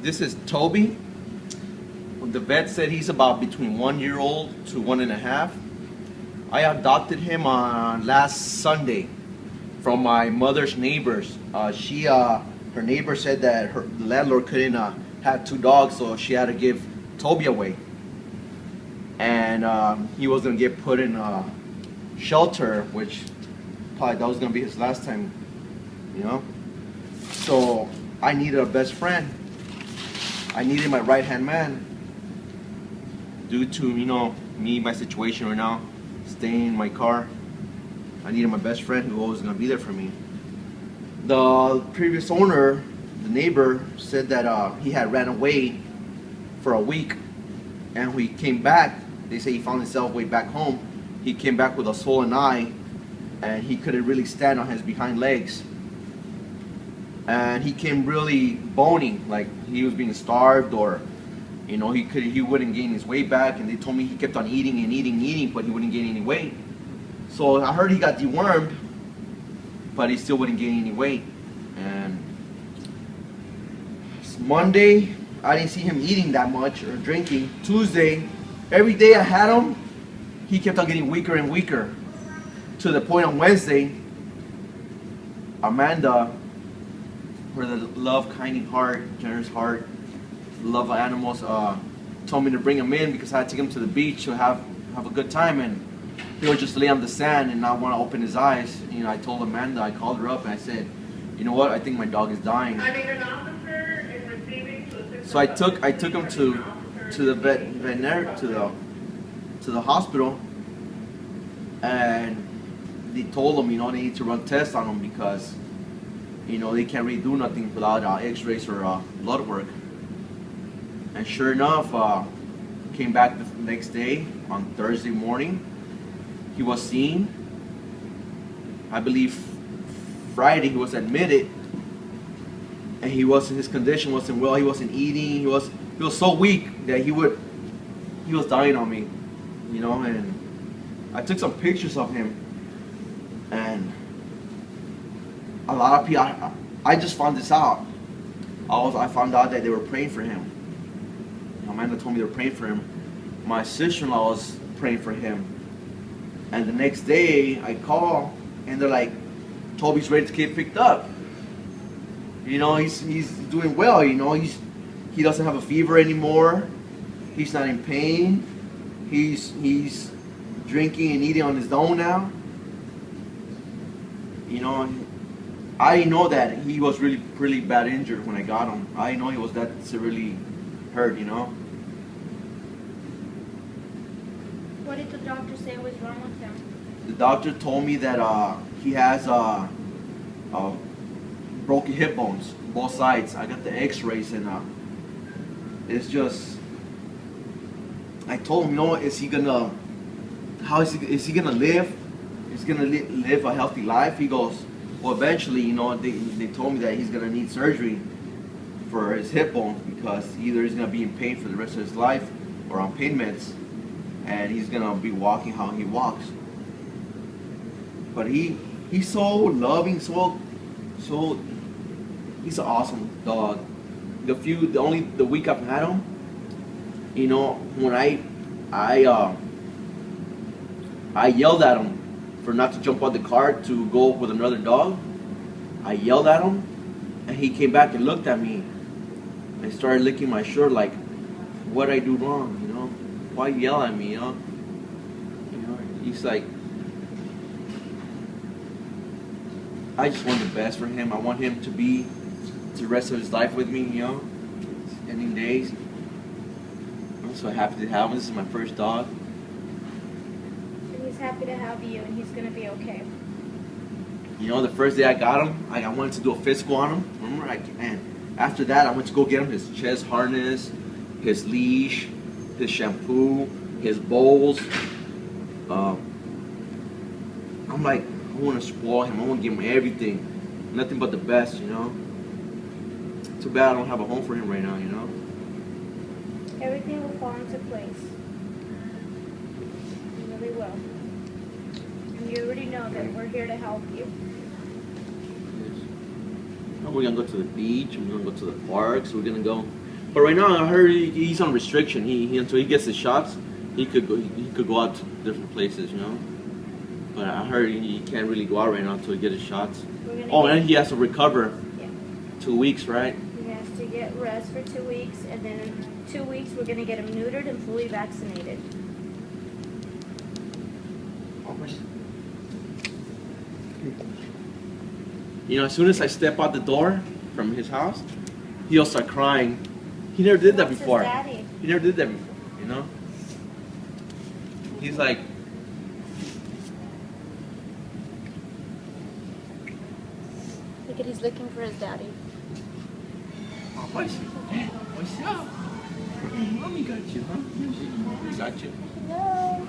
This is Toby. The vet said he's about between 1 year old to 1.5. I adopted him on last Sunday from my mother's neighbors. Her neighbor said that her landlord couldn't have 2 dogs, so she had to give Toby away. And he was gonna get put in a shelter, which probably that was gonna be his last time, you know. So I needed a best friend. I needed my right-hand man due to, my situation right now, staying in my car. I needed my best friend who always gonna be there for me. The previous owner, the neighbor, said that he had ran away for a week, and when he came back, they say he found himself way back home. He came back with a swollen eye, and he couldn't really stand on his behind legs. And he came really bony, like he was being starved, or he wouldn't gain his weight back. And they told me he kept on eating and eating and eating, but he wouldn't gain any weight. So I heard he got dewormed, but he still wouldn't gain any weight. And Monday, I didn't see him eating that much or drinking. Tuesday, every day I had him, he kept on getting weaker and weaker, to the point on Wednesday, Amanda, for the love, kind heart, generous heart, love of animals, told me to bring him in because I had to take him to the beach to have a good time, and he would just lay on the sand and not want to open his eyes. I told Amanda, I called her up and I said, you know what, I think my dog is dying. So I took him to the veterinary, to the hospital, and they told him, they need to run tests on him because they can't really do nothing without x-rays or blood work. And sure enough, came back the next day on Thursday morning. He was seen. I believe Friday he was admitted, and his condition wasn't well. He wasn't eating. He was so weak that he was dying on me, And I took some pictures of him, and a lot of people, I just found this out. I found out that they were praying for him. Amanda told me they were praying for him. My sister-in-law was praying for him. And the next day, I call, and they're like, Toby's ready to get picked up. He's doing well, he doesn't have a fever anymore. He's not in pain. He's drinking and eating on his own now. I know that he was really, really bad injured when I got him. I know he was that severely hurt, What did the doctor say was wrong with him? The doctor told me that he has broken hip bones, both sides. I got the x-rays, and it's just, I told him, is he gonna live? Is he gonna live a healthy life? He goes, well, eventually, they told me that he's gonna need surgery for his hip bones because either he's gonna be in pain for the rest of his life or on pain meds, and he's gonna be walking how he walks. But he's so loving, so he's an awesome dog. The week I've had him, when I yelled at him for not to jump on the car to go with another dog. I yelled at him, and he came back and looked at me and started licking my shirt like, what'd I do wrong, Why yell at me, He's like, I just want the best for him. I want him to be the rest of his life with me, ending days. I'm so happy to have him. This is my first dog. And he's happy to have you, and he's going to be okay. The first day I got him, I wanted to do a physical on him. Remember? After that, I went to go get him his chest harness, his leash, his shampoo, his bowls. I'm like, I want to spoil him. I want to give him everything. Nothing but the best, Too bad I don't have a home for him right now, Everything will fall into place. It really will. And you already know that we're here to help you. We're gonna go to the beach. We're gonna go to the parks. We're gonna go But right now, I heard he's on restriction. He until he gets the shots, he could go out to different places, you know. But I heard he can't really go out right now until he gets his shots. Oh, and he has to recover. Yeah. 2 weeks, right? He has to get rest for 2 weeks, and then in 2 weeks we're gonna get him neutered and fully vaccinated. You know, as soon as I step out the door from his house, he'll start crying. He never did that Wants his before. daddy. He never did that before, you know? He's like, Look at, he's looking for his daddy. oh, what's up? Mommy got you, huh? Mommy got you. Hello.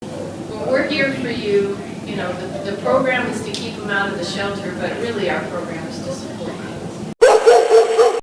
Well, we're here for you. You know, the program is to keep them out of the shelter, but really our program is to support